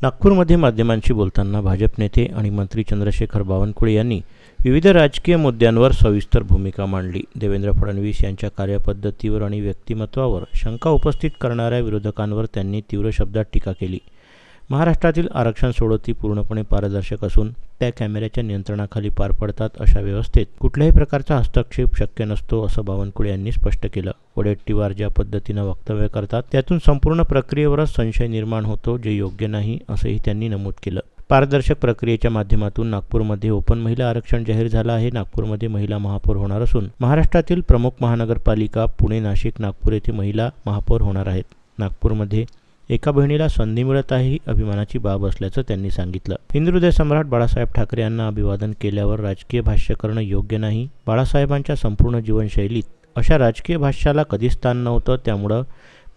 नागपूरमध्ये माध्यमांशी बोलताना भाजप नेते आणि मंत्री चंद्रशेखर बावनकुळे यांनी विविध राजकीय मुद्द्यांवर सविस्तर भूमिका मांडली. देवेंद्र फडणवीस यांच्या कार्यपद्धतीवर आणि व्यक्तिमत्वावर शंका उपस्थित करणाऱ्या विरोधकांवर त्यांनी तीव्र शब्दात टीका केली. महाराष्ट्रातील आरक्षण सोडती पूर्णपणे पारदर्शक असून त्या कॅमेऱ्याच्या नियंत्रणाखाली पार पडतात. अशा व्यवस्थेत कुठल्याही प्रकारचा हस्तक्षेप शक्य नसतो, असं बावनकुळे यांनी स्पष्ट केलं. वडेट्टीवार ज्या पद्धतीनं वक्तव्य करतात त्यातून संपूर्ण प्रक्रियेवरच संशय निर्माण होतो, जे योग्य नाही, असंही त्यांनी नमूद केलं. पारदर्शक प्रक्रियेच्या माध्यमातून नागपूरमध्ये ओपन महिला आरक्षण जाहीर झालं आहे. नागपूरमध्ये महिला महापौर होणार असून महाराष्ट्रातील प्रमुख महानगरपालिका पुणे, नाशिक, नागपूर येथे महिला महापौर होणार आहेत. नागपूरमध्ये एका बहिणीला संधी मिळत आहे, ही अभिमानाची बाब असल्याचं त्यांनी सांगितलं. हिंदुहृदय सम्राट बाळासाहेब ठाकरे यांना अभिवादन केल्यावर राजकीय भाष्य करणं योग्य नाही. बाळासाहेबांच्या संपूर्ण जीवनशैलीत अशा राजकीय भाष्याला कधीच स्थान नव्हतं, त्यामुळं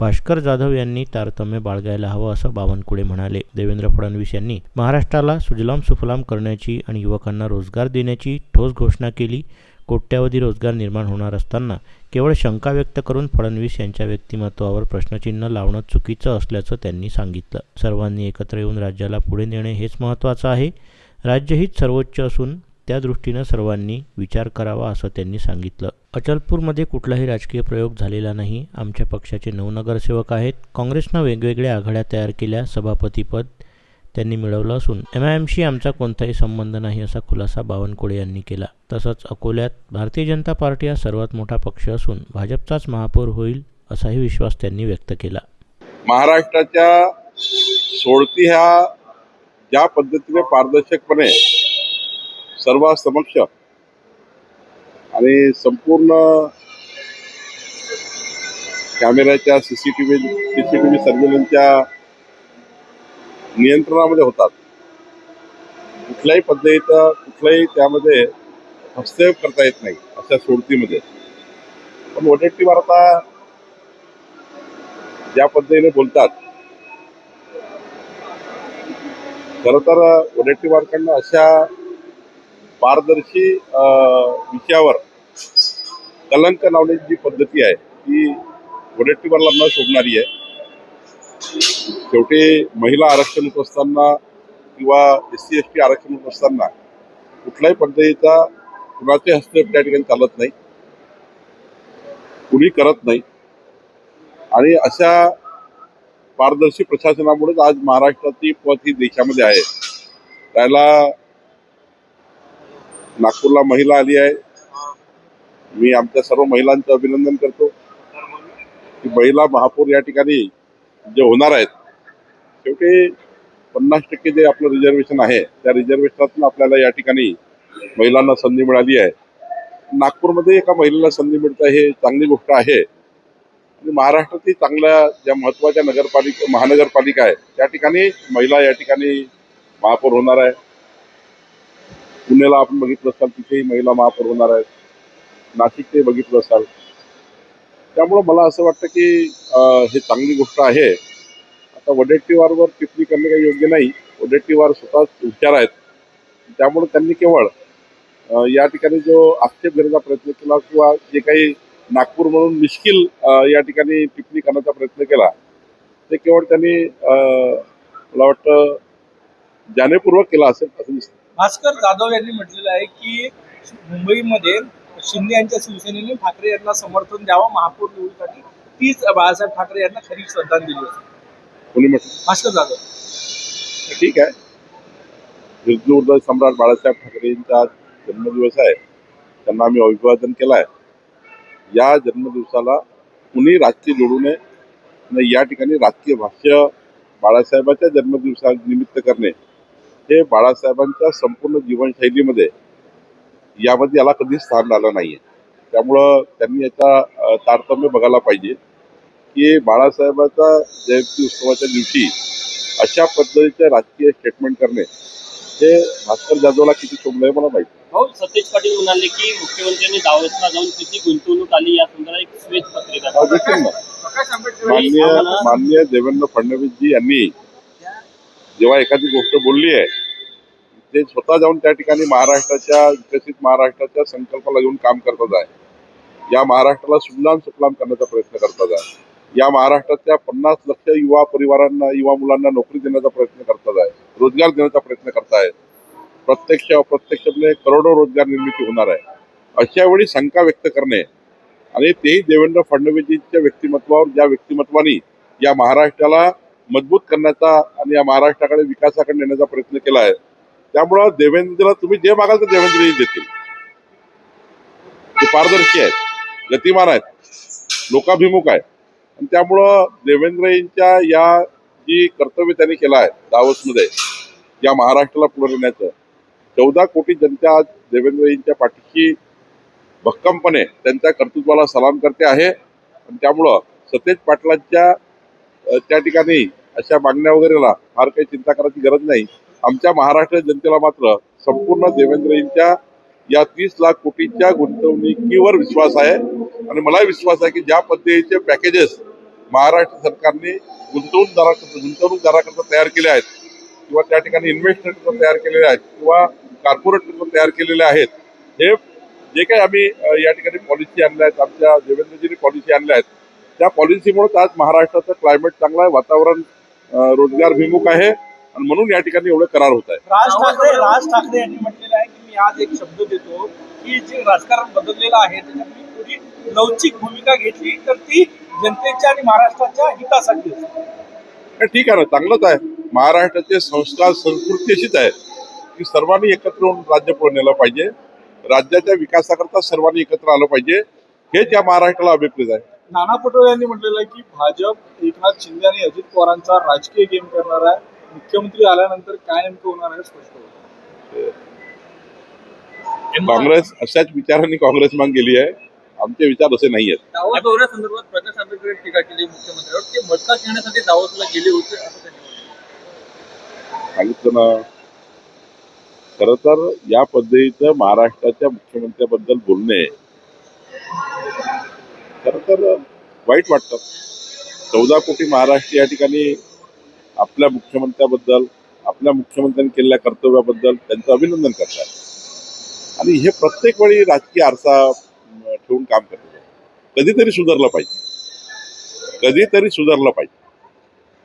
भास्कर जाधव यांनी तारतम्य बाळगायला हवं, असं बावनकुळे म्हणाले. देवेंद्र फडणवीस यांनी महाराष्ट्राला सुजलाम सुफलाम करण्याची आणि युवकांना रोजगार देण्याची ठोस घोषणा केली. कोट्यावधी रोजगार निर्माण होणार असताना केवळ शंका व्यक्त करून फडणवीस यांच्या व्यक्तिमत्वावर प्रश्नचिन्ह लावणं चुकीचं असल्याचं त्यांनी सांगितलं. सर्वांनी एकत्र येऊन राज्याला पुढे नेणे हेच महत्त्वाचं आहे. राज्यहित सर्वोच्च असून त्या दृष्टीनं सर्वांनी विचार करावा, असं त्यांनी सांगितलं. अचलपूरमध्ये कुठलाही राजकीय प्रयोग झालेला नाही. आमच्या पक्षाचे 9 नगरसेवक आहेत. काँग्रेसनं वेगवेगळ्या आघाड्या तयार केल्या. सभापतीपद त्यांनी मिळवलं असून MIMशी आमचा कोणताही संबंध नाही, असा खुलासा बावनकुळे यांनी केला. तसंच अकोल्यात भारतीय जनता पार्टी हा सर्वात मोठा पक्ष असून भाजपचाच महापौर होईल, असाही विश्वास त्यांनी व्यक्त केला. महाराष्ट्राच्या सोडती ह्या ज्या पद्धतीने पारदर्शकपणे सर्वांसमक्ष आणि संपूर्ण कॅमेऱ्याच्या सीसीटीव्ही सर्व्हिलन्सच्या नियंत्रणामध्ये होतात. कुठल्याही पद्धतीचा कुठलाही त्यामध्ये हस्तक्षेप करता येत नाही अशा सोडतीमध्ये. पण वडेट्टीवार आता ज्या पद्धतीने बोलतात, खरं तर वडेट्टीवारकडनं अशा पारदर्शी विषयावर कलंक लावण्याची जी पद्धती आहे ती वडेट्टीवारला न शोभणारी आहे. शेवटी महिला आरक्षण होत असताना किंवा SC ST आरक्षण होत असताना कुठल्याही पद्धतीचा कुणाचे हस्तक्षेप त्या ठिकाणी चालत नाही, कुणी करत नाही. आणि अशा पारदर्शी प्रशासनामुळेच आज महाराष्ट्राची पत ही देशामध्ये आहे. त्याला नागपूरला महिला आली आहे. मी आमच्या सर्व महिलांचं अभिनंदन करतो की महिला महापौर या ठिकाणी जे होणार आहेत, शेवटी 50% जे आपलं रिझर्वेशन आहे त्या रिझर्वेशनातून आपल्याला या ठिकाणी महिलांना संधी मिळाली आहे. नागपूरमध्ये एका महिलेला संधी मिळते हे चांगली गोष्ट आहे. आणि महाराष्ट्रातील चांगल्या ज्या महत्त्वाच्या महानगरपालिका आहे त्या ठिकाणी महिला या ठिकाणी महापौर होणार आहे. पुण्याला आपण बघितलं असाल, तिथेही महिला महापौर होणार आहेत. नाशिकचे बघितलं असाल. त्यामुळं मला असं वाटतं की हे चांगली गोष्ट आहे. आता वडेट्टीवारवर टिप्पणी करणे काही योग्य नाही. वडेट्टीवार स्वतः हुशार आहेत. त्यामुळे त्यांनी केवळ या ठिकाणी जो आक्षेप घेण्याचा प्रयत्न केला किंवा जे काही नागपूर म्हणून मिश्किल या ठिकाणी टिप्पणी करण्याचा प्रयत्न केला, ते केवळ त्यांनी मला वाटतं जाणीवपूर्वक केला असेल असं दिसतं. भास्कर जाधव यांनी म्हटलेलं आहे की मुंबईमध्ये शिंदे यांच्या शिवसेनेने ठाकरे यांना समर्थन द्यावं महापौर निवडीसाठी, तीच बाळासाहेब ठाकरे यांना खरी श्रद्धांजली आहे. कोणी म्हटलं? भास्कर जाधव. ठीक आहे. हिंदुहृदय सम्राट बाळासाहेब ठाकरे यांचा जन्मदिवस आहे, त्यांना आम्ही अभिवादन केलं आहे. या जन्मदिवसाला कुणी राजकीय जोडू नये. या ठिकाणी राजकीय भाष्य बाळासाहेबांच्या जन्मदिवसानिमित्त करणे हे बाळासाहेबांच्या संपूर्ण जीवनशैलीमध्ये यामध्ये याला कधीच स्थान आलं नाही आहे. त्यामुळं त्यांनी याचा तारतम्य बघायला पाहिजे की बाळासाहेबांचा जयंती उत्सवाच्या दिवशी अशा पद्धतीचे राजकीय स्टेटमेंट करणे हे भास्कर जाधवला किती शोभलं आहे मला माहिती. भाऊ, सतेज पाटील म्हणाले की मुख्यमंत्र्यांनी दावोसला जाऊन किती गुंतवणूक आली या संदर्भात एक श्वेत पत्रिका. माननीय देवेंद्र फडणवीसजी यांनी जेव्हा एखादी गोष्ट बोलली आहे ते स्वतः जाऊन त्या ठिकाणी महाराष्ट्राच्या विकसित महाराष्ट्राच्या संकल्पाला घेऊन काम करतात आहे. या महाराष्ट्राला सुजलाम सुफलाम करण्याचा प्रयत्न करतात आहे. या महाराष्ट्रातल्या 50 लाख युवा परिवारांना, युवा मुलांना नोकरी देण्याचा प्रयत्न करतात आहे. रोजगार देण्याचा प्रयत्न करतायत. प्रत्यक्ष अप्रत्यक्षपणे करोडो रोजगार निर्मिती होणार आहे. अशा वेळी शंका व्यक्त करणे आणि तेही देवेंद्र फडणवीसजींच्या व्यक्तिमत्वावर, ज्या व्यक्तिमत्वाने या महाराष्ट्राला मजबूत करण्याचा आणि या महाराष्ट्राकडे विकासाकडे नेण्याचा प्रयत्न केला आहे. त्यामुळं देवेंद्रला तुम्ही जे मागाल तर देवेंद्रजी देतील. ते पारदर्शी आहेत, गतिमान आहेत, लोकाभिमुख आहेत आणि त्यामुळं देवेंद्रजींच्या या जी कर्तव्य त्यांनी केलं आहे दावोसमध्ये या महाराष्ट्राला पुढे नेण्याचं, 14 कोटी जनता आज देवेंद्रजींच्या पाठीशी भक्कमपणे त्यांच्या कर्तृत्वाला सलाम करते आहे. आणि त्यामुळं सतेज पाटलांच्या त्या ठिकाणी अशा मागण्या वगैरेला फार काही चिंता करायची गरज नाही. आमच्या महाराष्ट्र जनतेला मात्र संपूर्ण देवेंद्रजींच्या या 30 लाख कोटीच्या गुंतवणुकीवर विश्वास आहे आणि मला विश्वास आहे की ज्या पद्धतीचे पॅकेजेस महाराष्ट्र सरकारने गुंतवणूकदाराकरता तयार केले आहेत किंवा त्या ठिकाणी इन्व्हेस्टमेंट तयार केलेले आहेत किंवा कॉर्पोरेट तयार केलेले आहेत, हे जे काही आम्ही या ठिकाणी पॉलिसी आणल्या आहेत, आमच्या देवेंद्रजींनी पॉलिसी आणल्या आहेत, त्या पॉलिसीमुळे आज महाराष्ट्राचं क्लायमेट चांगलं आहे, वातावरण रोजगारभिमुख आहे आणि म्हणून या ठिकाणी एवढे करार होत आहेत. राज ठाकरे यांनी म्हटलेलं आहे की मी आज एक शब्द देतो की जे राजकारण बदललेलं आहे त्याच्यात मी थोडी लवचिक भूमिका घेतली तर ती जनतेच्या आणि महाराष्ट्राच्या हितासाठी असते. ठीक आहे ना, चांगलंच आहे. महाराष्ट्राचे संस्कार संस्कृती अशीच आहे की सर्वांनी एकत्र होऊन राज्य पुढे नेलं पाहिजे. राज्याच्या विकासाकरता सर्वांनी एकत्र आलं पाहिजे, हेच या महाराष्ट्राला अभिप्रेत आहे. नाना पटोले यांनी म्हटलेलं आहे की भाजप एकनाथ शिंदे आणि अजित पवारांचा राजकीय गेम करणार आहे. मुख्यमंत्री आल्यानंतर काय नेमकं होणार आहे स्पष्ट होतं. काँग्रेस अशाच विचारांनी काँग्रेस मागे गेली आहे. आमचे विचार असे नाही आहेत. दावोस दौऱ्यासंदर्भात प्रकाश आंबेडकर टीका केली मुख्यमंत्र्यांवर. ते मदत घेण्यासाठी दावोसला गेले होते असं त्यांनी सांगितलं ना. खरं तर या पद्धतीचं महाराष्ट्राच्या मुख्यमंत्र्याबद्दल बोलणे खरं तर वाईट वाटतं. 14 कोटी महाराष्ट्र या ठिकाणी आपल्या मुख्यमंत्र्याबद्दल, आपल्या मुख्यमंत्र्यांनी केलेल्या कर्तव्याबद्दल त्यांचं अभिनंदन करतात आणि हे प्रत्येक वेळी राजकीय आरसा ठेवून काम करतात. कधीतरी सुधारलं पाहिजे, कधीतरी सुधारलं पाहिजे.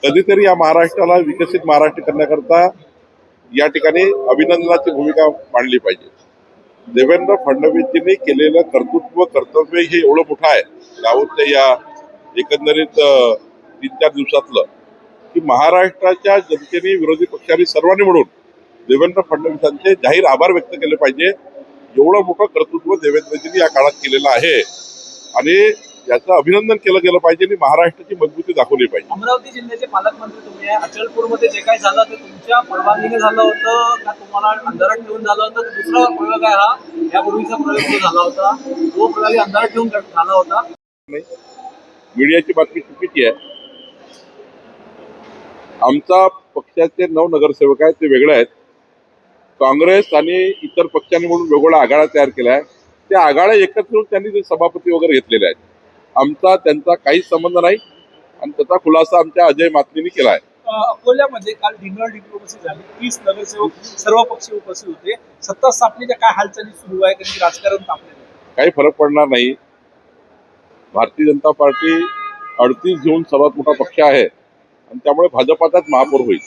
कधीतरी या महाराष्ट्राला विकसित महाराष्ट्र करण्याकरता या ठिकाणी अभिनंदनाची भूमिका मांडली पाहिजे. देवेंद्र फडणवीसजींनी केलेलं कर्तव्य हे एवढं मोठं आहे दावोसच्या या एकंदरीत 3-4 दिवसातलं की महाराष्ट्राच्या जनतेने, विरोधी पक्षांनी सर्वांनी मिळून देवेंद्र फडणवीसांचे जाहीर आभार व्यक्त केले पाहिजे. एवढं मोठं कर्तृत्व देवेंद्रजींनी या काळात केलेलं आहे आणि याचं अभिनंदन केलं गेलं पाहिजे आणि महाराष्ट्राची मजबूती दाखवली पाहिजे. अमरावती जिल्ह्याचे पालकमंत्री तुम्ही आहे. अचलपूरमध्ये जे काही झालं ते तुमच्या परवानगीने झालं होतं का तुम्हाला अंधारात ठेवून झालं होतं? दुसरा प्रयोग आहे हा, यापूर्वीचा प्रयोग जो झाला होता तो प्रणाली अंधारात ठेवून झाला होता. नाही, मीडियाची बातमी चुकीची आहे. आमचा पक्षाचे 9 नगरसेवक आहेत, ते वेगळे आहेत. काँग्रेस आणि इतर पक्षांनी म्हणून वेगवेगळ्या आघाड्या तयार केल्या आहेत. त्या आघाड्या एकत्र येऊन त्यांनी ते सभापती वगैरे घेतलेले आहेत. आमचा त्यांचा काहीच संबंध नाही आणि त्याचा खुलासा आमच्या अजय मातनींनी केला आहे. अकोल्यामध्ये काल डिनर डिप्लोमसी झाली. 30 नगरसेवक सर्व पक्षी उपस्थित होते. सत्ता स्थापनेच्या काय हालचाली सुरू आहे? कधी राजकारण तापलेलं काही फरक पडणार नाही. भारतीय जनता पार्टी 38 घेऊन सर्वात मोठा पक्ष आहे आणि त्यामुळे भाजपाचाच महापौर होईल.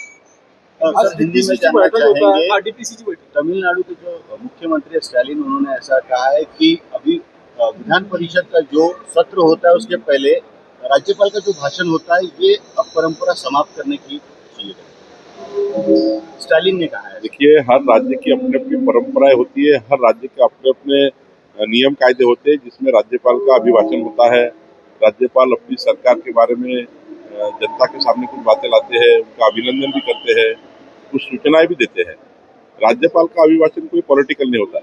डीपीसी की बैठक तमिलनाडु के जो मुख्यमंत्री स्टालिन, उन्होंने ऐसा कहा है कि अभी विधान परिषद का जो सत्र होता है उसके पहले राज्यपाल का जो भाषण होता है ये अब परंपरा समाप्त करने की चाहिए, स्टालिन ने कहा है. देखिए, हर राज्य की अपनी अपनी परंपराएं होती है, हर राज्य के अपने अपने नियम कायदे होते हैं जिसमें राज्यपाल का अभिभाषण होता है. राज्यपाल अपनी सरकार के बारे में जनता के सामने कुछ बातें लाते हैं, उनका अभिनंदन भी करते हैं, कुछ सूचनाएं भी देते हैं. राज्यपाल का अभिभाषण कोई पॉलिटिकल नहीं होता.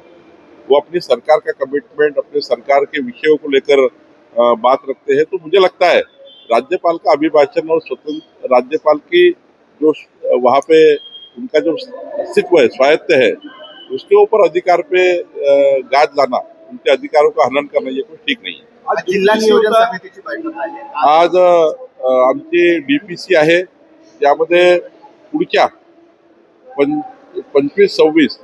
वो अपनी सरकार का कमिटमेंट, अपने सरकार के विषयों को लेकर बात रखते हैं. तो मुझे लगता है राज्यपाल का अभिभाषण और स्वतंत्र राज्यपाल की जो वहाँ पे उनका जो अस्तित्व है, स्वायत्त है, उसके ऊपर अधिकार पे गाज लाना, उनके अधिकारों का हनन करना ये कोई ठीक नहीं है. आज जिल्हा नियोजन समितीची बैठक आहे. आज आमची डीपीसी आहे, त्यामध्ये पुढच्या 25-26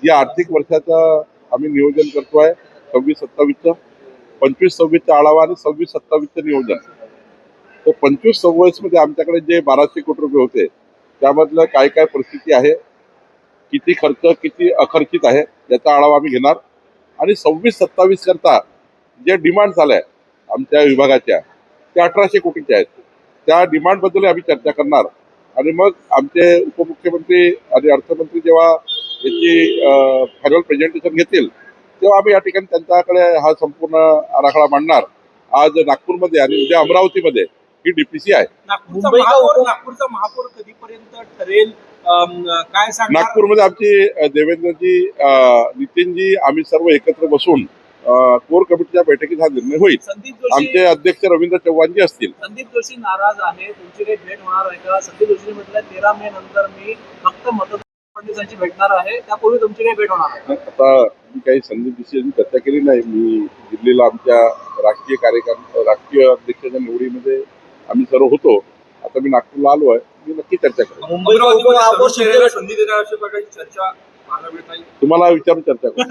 या आर्थिक वर्षाचं आम्ही नियोजन करतोय. 26-27चं 25-26चा आढावा आणि 26-27चं नियोजन. तर 25-26 मध्ये आमच्याकडे जे 1200 कोटी रुपये होते त्यामधलं काय काय परिस्थिती आहे, किती खर्च किती अखर्चित आहे याचा आढावा आम्ही घेणार आणि 26-27 करता जे डिमांड झाल्या आमच्या विभागाच्या त्या 1800 कोटीच्या आहेत. त्या डिमांडबद्दल आम्ही चर्चा करणार आणि मग आमचे उपमुख्यमंत्री आणि अर्थमंत्री जेव्हा याची फायनल प्रेझेंटेशन घेतील तेव्हा आम्ही या ठिकाणी त्यांच्याकडे हा संपूर्ण आराखडा मांडणार. आज नागपूरमध्ये आणि उद्या अमरावतीमध्ये ही डीपीसी आहे. नागपूरचा महापौर कधीपर्यंत ठरेल काय सांगणार? नागपूरमध्ये आमची देवेंद्रजी, नितीनजी आम्ही सर्व एकत्र बसून कोर कमिटीच्या बैठकीत हा निर्णय होईल. संदीप जोशी आमचे अध्यक्ष रवींद्र चव्हाणजी असतील. संदीप जोशी नाराज आहे, तुमची काही भेट होणार आहे का? संदीप जोशी म्हटलं 13 मे नंतर मी फक्त मतदार फडणवीसांची भेटणार आहे, त्यापूर्वी तुमची काही भेट होणार आहे? आता मी काही संदीप जोशी यांची चर्चा केली नाही. मी दिल्लीला आमच्या राष्ट्रीय अध्यक्षाच्या निवडीमध्ये आम्ही सर्व होतो. आता मी नागपूरला आलो आहे, मी नक्की चर्चा करेन. अमरावतीमध्ये सर्व शहराला संधी देणार अशा प्रकारची चर्चा पाहायला मिळत आहे. तुम्हाला विचारून चर्चा करू.